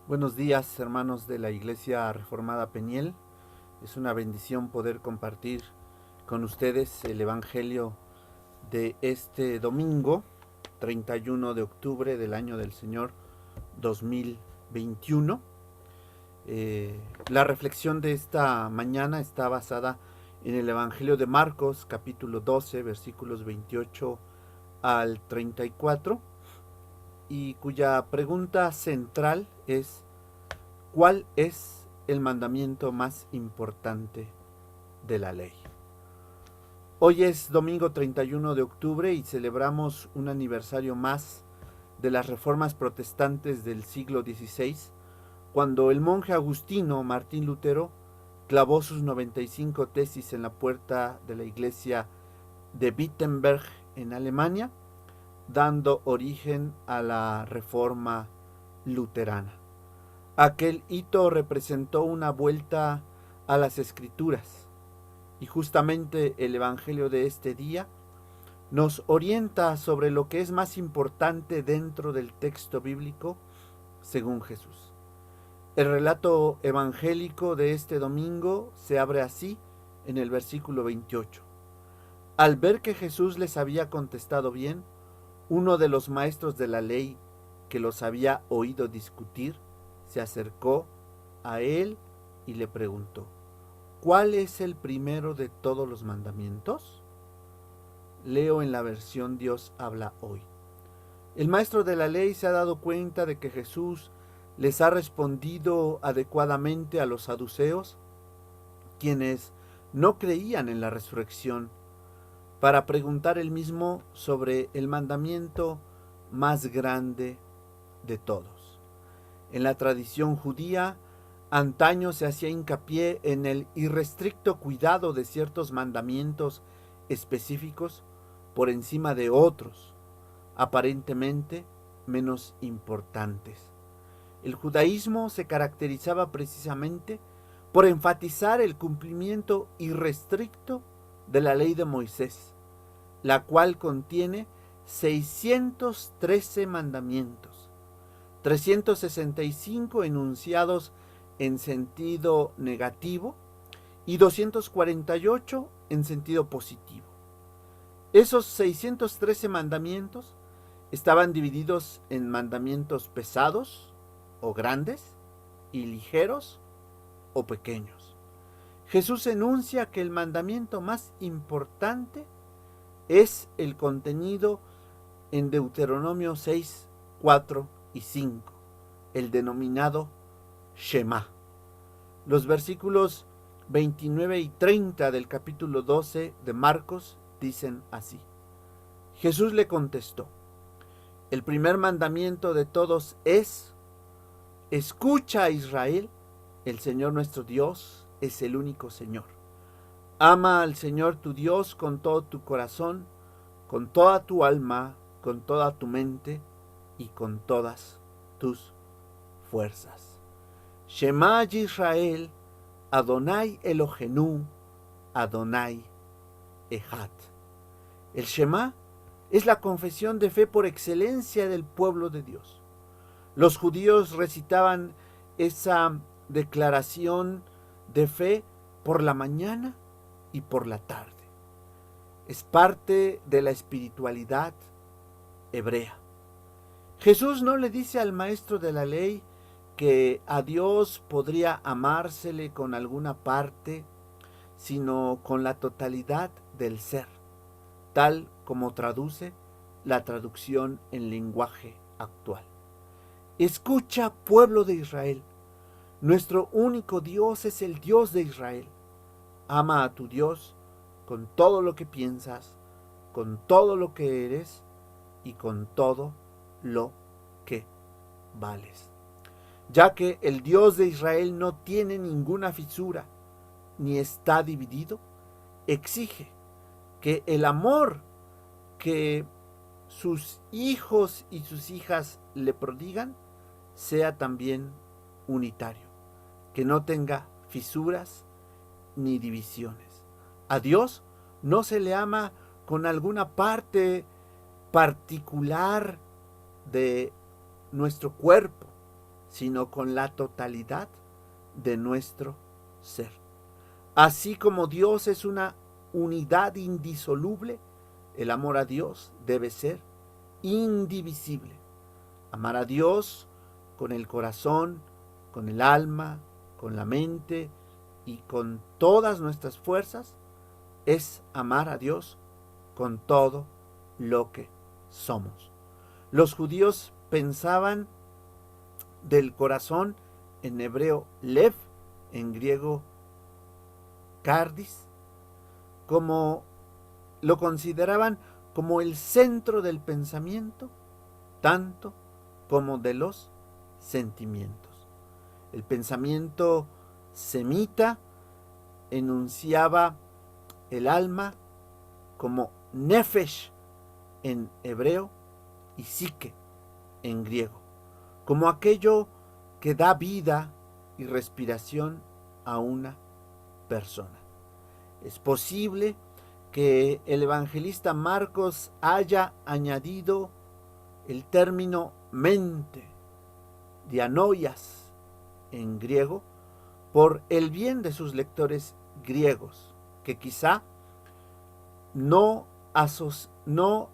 Buenos días, hermanos de la Iglesia Reformada Peniel. Es una bendición poder compartir con ustedes el Evangelio de este domingo, 31 de octubre del año del Señor 2021. La reflexión de esta mañana está basada en el Evangelio de Marcos, capítulo 12, versículos 28 al 34, y cuya pregunta central es: ¿cuál es el mandamiento más importante de la ley? Hoy es domingo 31 de octubre y celebramos un aniversario más de las reformas protestantes del siglo XVI, cuando el monje agustino Martín Lutero clavó sus 95 tesis en la puerta de la iglesia de Wittenberg en Alemania, dando origen a la reforma luterana. Aquel hito representó una vuelta a las Escrituras, y justamente el Evangelio de este día nos orienta sobre lo que es más importante dentro del texto bíblico según Jesús. El relato evangélico de este domingo se abre así en el versículo 28. Al ver que Jesús les había contestado bien, uno de los maestros de la ley que los había oído discutir se acercó a él y le preguntó: ¿cuál es el primero de todos los mandamientos? Leo en la versión Dios habla hoy. El maestro de la ley se ha dado cuenta de que Jesús les ha respondido adecuadamente a los saduceos, quienes no creían en la resurrección, para preguntar él mismo sobre el mandamiento más grande de todos. En la tradición judía, antaño se hacía hincapié en el irrestricto cuidado de ciertos mandamientos específicos por encima de otros, aparentemente menos importantes. El judaísmo se caracterizaba precisamente por enfatizar el cumplimiento irrestricto de la ley de Moisés, la cual contiene 613 mandamientos, 365 enunciados en sentido negativo y 248 en sentido positivo. Esos 613 mandamientos estaban divididos en mandamientos pesados o grandes y ligeros o pequeños. Jesús enuncia que el mandamiento más importante es el contenido en Deuteronomio 6, 4 y 5, el denominado Shema. Los versículos 29 y 30 del capítulo 12 de Marcos dicen así: Jesús le contestó: el primer mandamiento de todos es: escucha, Israel, el Señor nuestro Dios es el único Señor. Ama al Señor tu Dios con todo tu corazón, con toda tu alma, con toda tu mente y con todas tus fuerzas. Shema Yisrael, Adonai Elohenu, Adonai Echad. El Shema es la confesión de fe por excelencia del pueblo de Dios. Los judíos recitaban esa declaración de fe por la mañana y por la tarde. Es parte de la espiritualidad hebrea. Jesús no le dice al maestro de la ley que a Dios podría amársele con alguna parte, sino con la totalidad del ser, tal como traduce la traducción en lenguaje actual. Escucha, pueblo de Israel, nuestro único Dios es el Dios de Israel. Ama a tu Dios con todo lo que piensas, con todo lo que eres y con todo lo que vales. Ya que el Dios de Israel no tiene ninguna fisura ni está dividido, exige que el amor que sus hijos y sus hijas le prodigan sea también unitario, que no tenga fisuras ni divisiones. A Dios no se le ama con alguna parte particular de nuestro cuerpo, sino con la totalidad de nuestro ser. Así como Dios es una unidad indisoluble, el amor a Dios debe ser indivisible. Amar a Dios con el corazón, con el alma, con la mente y con todas nuestras fuerzas es amar a Dios con todo lo que somos. Los judíos pensaban del corazón, en hebreo lev, en griego cardis, como lo consideraban como el centro del pensamiento, tanto como de los sentimientos. El pensamiento semita enunciaba el alma como nefesh en hebreo y psique en griego, como aquello que da vida y respiración a una persona. Es posible que el evangelista Marcos haya añadido el término mente, dianoias en griego, por el bien de sus lectores griegos, que quizá no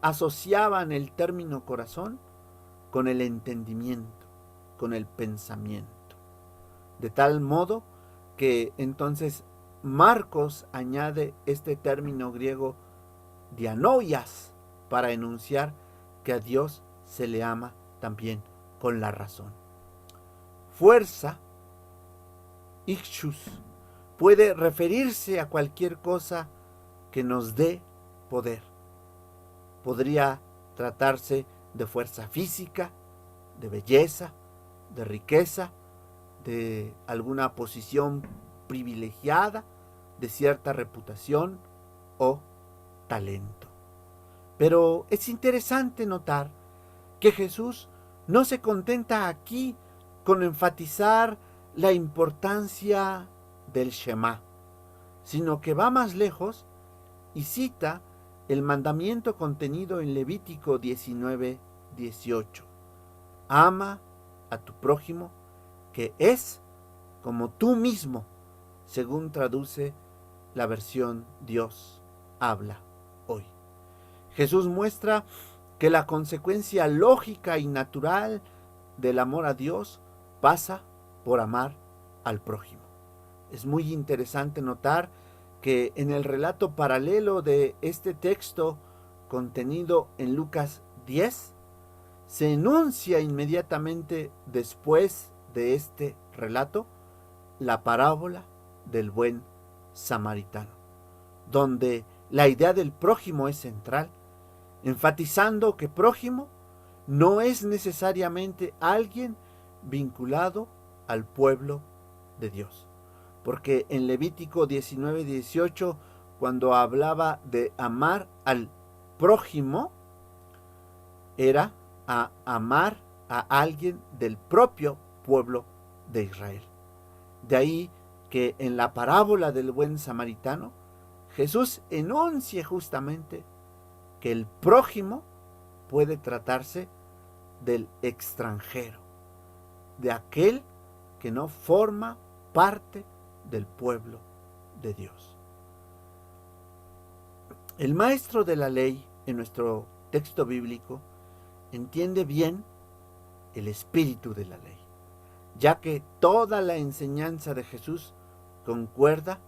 asociaban el término corazón con el entendimiento, con el pensamiento. De tal modo que entonces Marcos añade este término griego dianoias para enunciar que a Dios se le ama también con la razón. Fuerza, ichus, puede referirse a cualquier cosa que nos dé poder. Podría tratarse de fuerza física, de belleza, de riqueza, de alguna posición privilegiada, de cierta reputación o talento. Pero es interesante notar que Jesús no se contenta aquí con enfatizar la importancia del Shema, sino que va más lejos y cita el mandamiento contenido en Levítico 19:18. Ama a tu prójimo, que es como tú mismo, según traduce la versión Dios habla hoy. Jesús muestra que la consecuencia lógica y natural del amor a Dios pasa por amar al prójimo. Es muy interesante notar que en el relato paralelo de este texto contenido en Lucas 10, se enuncia inmediatamente después de este relato la parábola del buen samaritano, donde la idea del prójimo es central, enfatizando que prójimo no es necesariamente alguien vinculado al pueblo de Dios. Porque en Levítico 19:18, cuando hablaba de amar al prójimo, era a amar a alguien del propio pueblo de Israel. De ahí que en la parábola del buen samaritano, Jesús enuncia justamente que el prójimo puede tratarse del extranjero, de aquel que no forma parte del pueblo de Dios. El maestro de la ley en nuestro texto bíblico entiende bien el espíritu de la ley, ya que toda la enseñanza de Jesús concuerda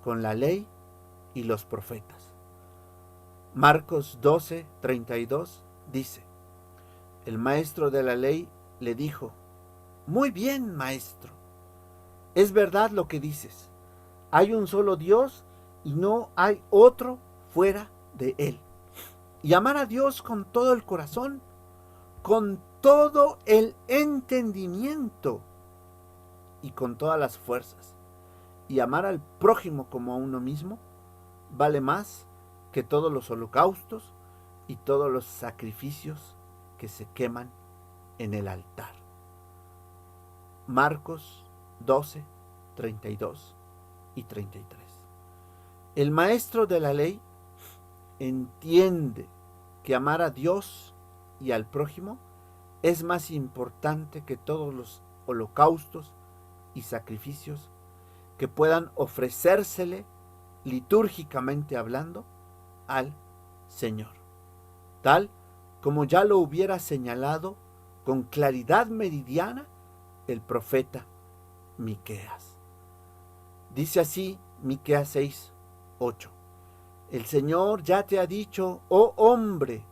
con la ley y los profetas. Marcos 12:32 dice: el maestro de la ley le dijo: muy bien, maestro, es verdad lo que dices. Hay un solo Dios y no hay otro fuera de él. Y amar a Dios con todo el corazón, con todo el entendimiento y con todas las fuerzas. Y amar al prójimo como a uno mismo vale más que todos los holocaustos y todos los sacrificios que se queman en el altar. Marcos 12:32 y 33. El maestro de la ley entiende que amar a Dios y al prójimo es más importante que todos los holocaustos y sacrificios que puedan ofrecérsele litúrgicamente hablando al Señor, tal como ya lo hubiera señalado con claridad meridiana el profeta Miqueas. Dice así Miqueas 6:8: el Señor ya te ha dicho, oh hombre,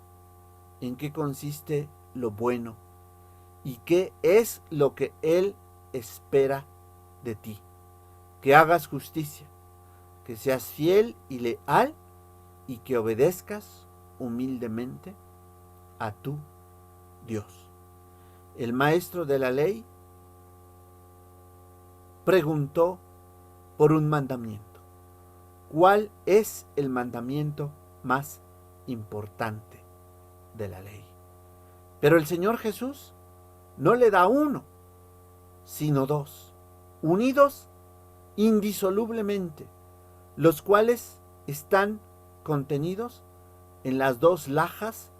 en qué consiste lo bueno y qué es lo que Él espera de ti, que hagas justicia, que seas fiel y leal y que obedezcas humildemente a tu Dios. El maestro de la ley preguntó por un mandamiento. ¿Cuál es el mandamiento más importante de la ley? Pero el Señor Jesús no le da uno, sino dos, unidos indisolublemente, los cuales están contenidos en las dos lajas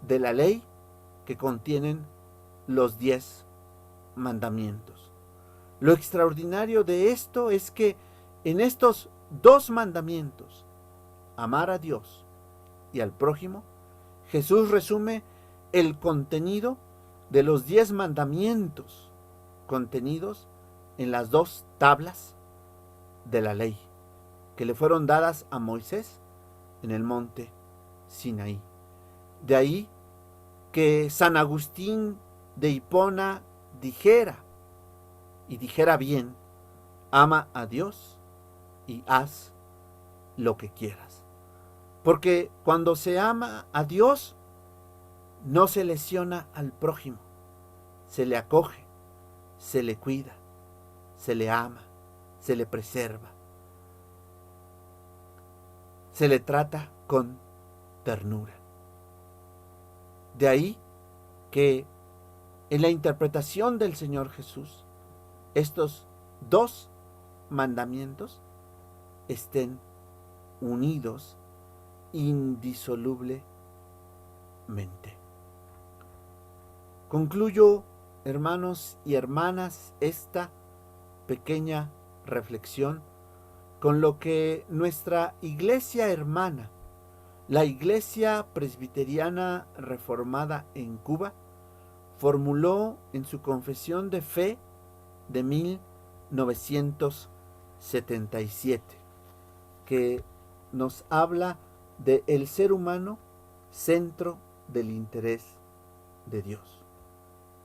de la ley que contienen los 10 mandamientos. Lo extraordinario de esto es que en estos dos mandamientos, amar a Dios y al prójimo, Jesús resume el contenido de los 10 mandamientos contenidos en las dos tablas de la ley que le fueron dadas a Moisés en el monte Sinaí. De ahí que San Agustín de Hipona dijera, y dijera bien: ama a Dios y haz lo que quieras. Porque cuando se ama a Dios, no se lesiona al prójimo, se le acoge, se le cuida, se le ama, se le preserva, se le trata con ternura. De ahí que en la interpretación del Señor Jesús, estos dos mandamientos estén unidos indisolublemente. Concluyo, hermanos y hermanas, esta pequeña reflexión con lo que nuestra iglesia hermana, la Iglesia Presbiteriana Reformada en Cuba, formuló en su confesión de fe de 1977, que nos habla de el ser humano centro del interés de Dios.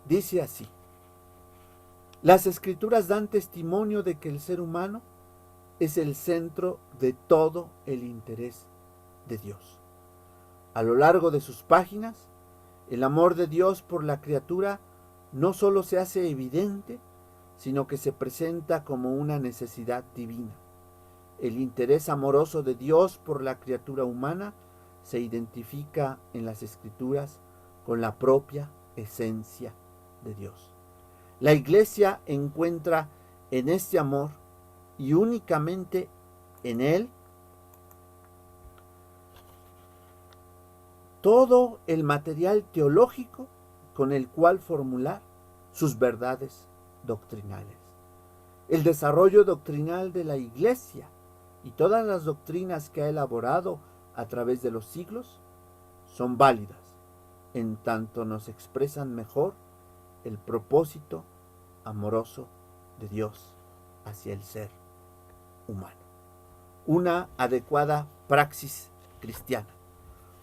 Dice así: las Escrituras dan testimonio de que el ser humano es el centro de todo el interés de Dios. A lo largo de sus páginas, el amor de Dios por la criatura no solo se hace evidente, sino que se presenta como una necesidad divina. El interés amoroso de Dios por la criatura humana se identifica en las Escrituras con la propia esencia de Dios. La Iglesia encuentra en este amor, y únicamente en él, todo el material teológico con el cual formular sus verdades doctrinales. El desarrollo doctrinal de la Iglesia y todas las doctrinas que ha elaborado a través de los siglos son válidas, en tanto nos expresan mejor el propósito amoroso de Dios hacia el ser humano. Una adecuada praxis cristiana,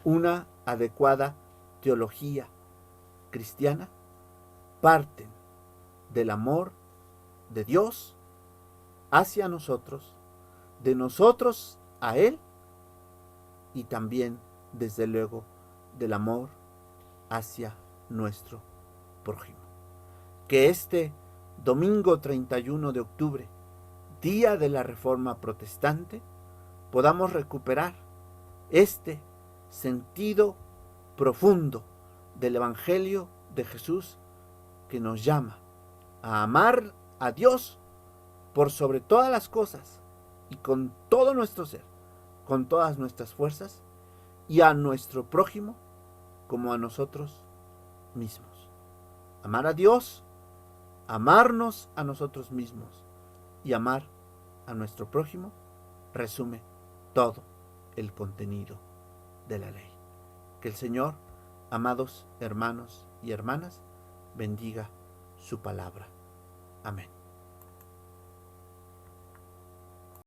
una adecuada teología cristiana parten del amor de Dios hacia nosotros, de nosotros a Él, y también, desde luego, del amor hacia nuestro prójimo. Que este domingo 31 de octubre, día de la Reforma Protestante, podamos recuperar este sentido profundo del Evangelio de Jesús, que nos llama a amar a Dios por sobre todas las cosas y con todo nuestro ser, con todas nuestras fuerzas, y a nuestro prójimo como a nosotros mismos. Amar a Dios amarnos a nosotros mismos y amar a nuestro prójimo resume todo el contenido de la ley. Que el Señor, amados hermanos y hermanas, bendiga su palabra. Amén.